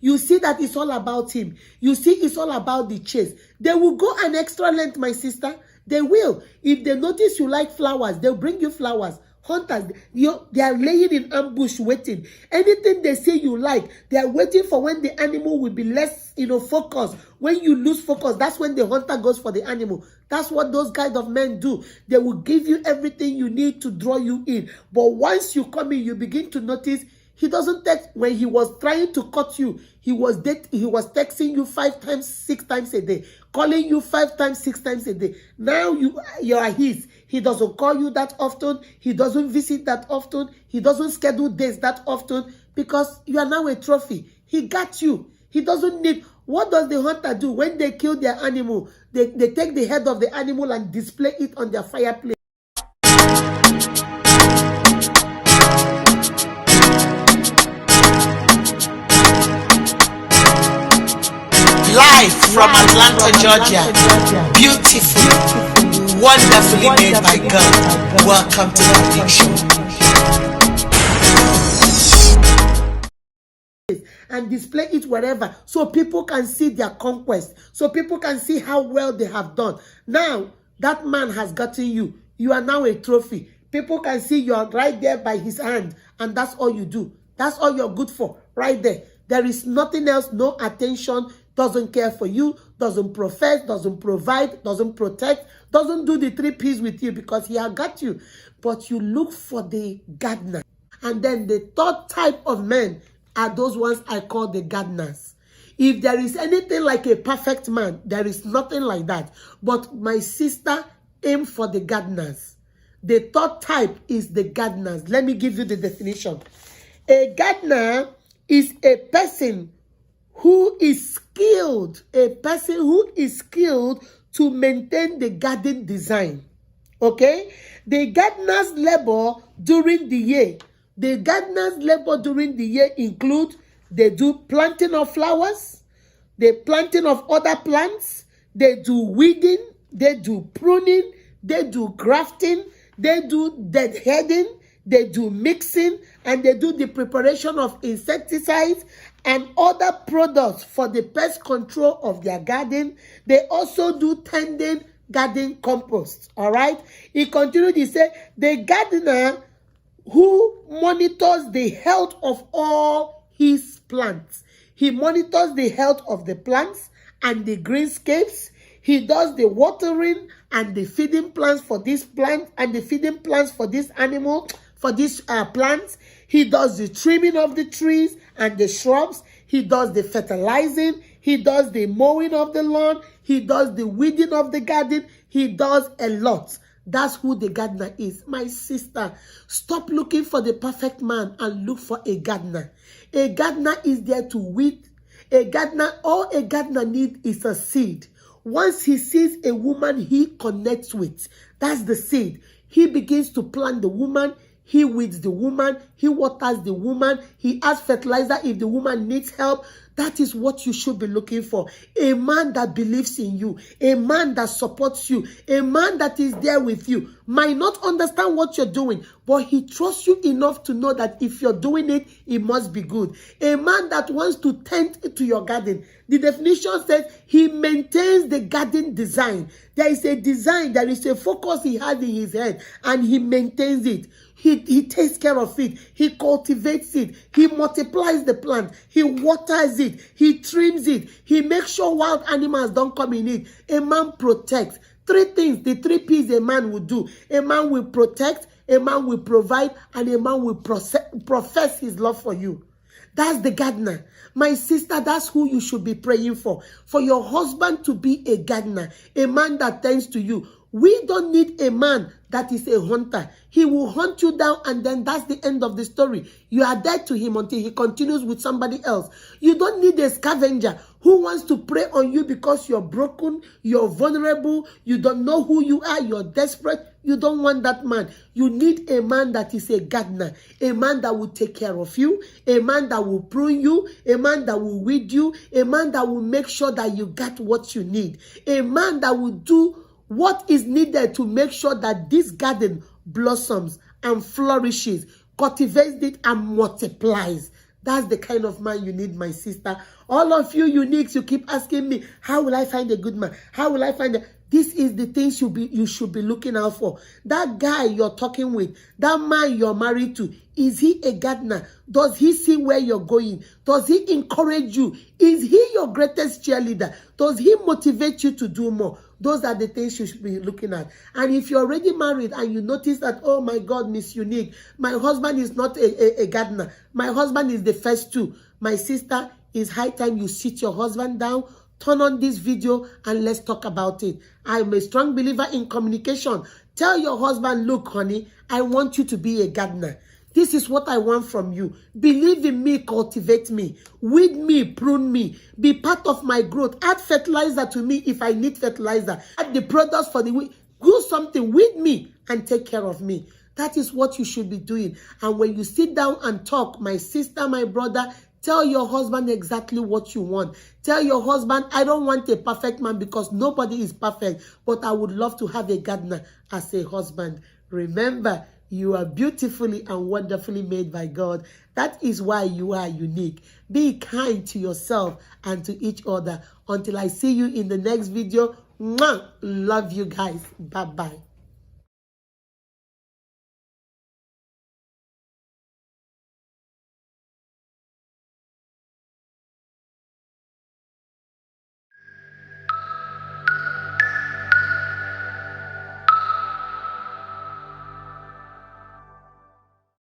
You see that it's all about him. You see it's all about the chase. They will go an extra length, my sister. They will. If they notice you like flowers, they'll bring you flowers. Hunters, they are laying in ambush waiting. Anything they say you like, they are waiting for when the animal will be less, focused. When you lose focus, that's when the hunter goes for the animal. That's what those kind of men do. They will give you everything you need to draw you in. But once you come in, you begin to notice he doesn't text. When he was trying to cut you, he was texting you 5 times, 6 times a day, calling you 5 times, 6 times a day. Now you are his. He doesn't call you that often. He doesn't visit that often. He doesn't schedule days that often because you are now a trophy. He got you. He doesn't need. What does the hunter do when they kill their animal? They take the head of the animal and display it on their fireplace. Live from Atlanta, Georgia. Beautiful, wonderfully made by God. Welcome to the Big Show. And display it wherever so people can see their conquest, so people can see how well they have done. Now, that man has gotten you. You are now a trophy. People can see you are right there by his hand, and that's all you do. That's all you're good for, right there. There is nothing else, no attention, doesn't care for you, doesn't profess, doesn't provide, doesn't protect, doesn't do the 3 P's with you because he has got you. But you look for the gardener. And then the third type of men are those ones I call the gardeners. If there is anything like a perfect man, there is nothing like that. But my sister, aim for the gardeners. The third type is the gardeners. Let me give you the definition. A gardener is a person who is skilled, to maintain the garden design. Okay? The gardener's labor during the year. The gardener's labor during the year include they do planting of flowers, the planting of other plants, they do weeding, they do pruning, they do grafting, they do deadheading, they do mixing, and they do the preparation of insecticides and other products for the pest control of their garden. They also do tending garden compost. All right? He continued, he said, the gardener who monitors the health of all his plants. He monitors the health of the plants and the greenscapes. He does the watering and the feeding plants for this plant and the feeding plants for this animal, for these plants. He does the trimming of the trees and the shrubs. He does the fertilizing. He does the mowing of the lawn. He does the weeding of the garden. He does a lot. That's who the gardener is. My sister, stop looking for the perfect man and look for a gardener. A gardener is there to weed. A gardener, all a gardener needs is a seed. Once he sees a woman he connects with, that's the seed. He begins to plant the woman. He weeds the woman. He waters the woman. He adds fertilizer if the woman needs help. That is what you should be looking for. A man that believes in you. A man that supports you. A man that is there with you. Might not understand what you're doing, but he trusts you enough to know that if you're doing it, it must be good. A man that wants to tend to your garden. The definition says he maintains the garden design. There is a design, there is a focus he has in his head, and he maintains it. He takes care of it. He cultivates it. He multiplies the plant. He waters it. He trims it. He makes sure wild animals don't come in it. A man protects. 3 things, the 3 P's a man will do. A man will protect, a man will provide, and a man will profess his love for you. That's the gardener. My sister, that's who you should be praying for. For your husband to be a gardener, a man that tends to you. We don't need a man that is a hunter. He will hunt you down and then that's the end of the story. You are dead to him until he continues with somebody else. You don't need a scavenger who wants to prey on you because you're broken, you're vulnerable, you don't know who you are, you're desperate. You don't want that man. You need a man that is a gardener, a man that will take care of you, a man that will prune you, a man that will weed you, a man that will make sure that you got what you need, a man that will do what is needed to make sure that this garden blossoms and flourishes, cultivates it and multiplies. That's the kind of man you need, my sister. All of you uniques, you keep asking me, how will I find a good man? How will I find a... This is the things you should be looking out for. That guy you're talking with, that man you're married to, is he a gardener? Does he see where you're going? Does he encourage you? Is he your greatest cheerleader? Does he motivate you to do more? Those are the things you should be looking at. And if you're already married and you notice that, oh my God, Miss Unique, my husband is not a gardener. My husband is the first two. My sister, it's high time you sit your husband down, turn on this video, and let's talk about it. I'm a strong believer in communication. Tell your husband, look, honey, I want you to be a gardener. This is what I want from you. Believe in me, cultivate me, weed me, prune me, be part of my growth. Add fertilizer to me if I need fertilizer. Add the products for the week. Do something with me and take care of me. That is what you should be doing. And when you sit down and talk, my sister, my brother, tell your husband exactly what you want. Tell your husband, I don't want a perfect man because nobody is perfect, but I would love to have a gardener as a husband. Remember, you are beautifully and wonderfully made by God. That is why you are unique. Be kind to yourself and to each other. Until I see you in the next video, mwah, love you guys. Bye-bye.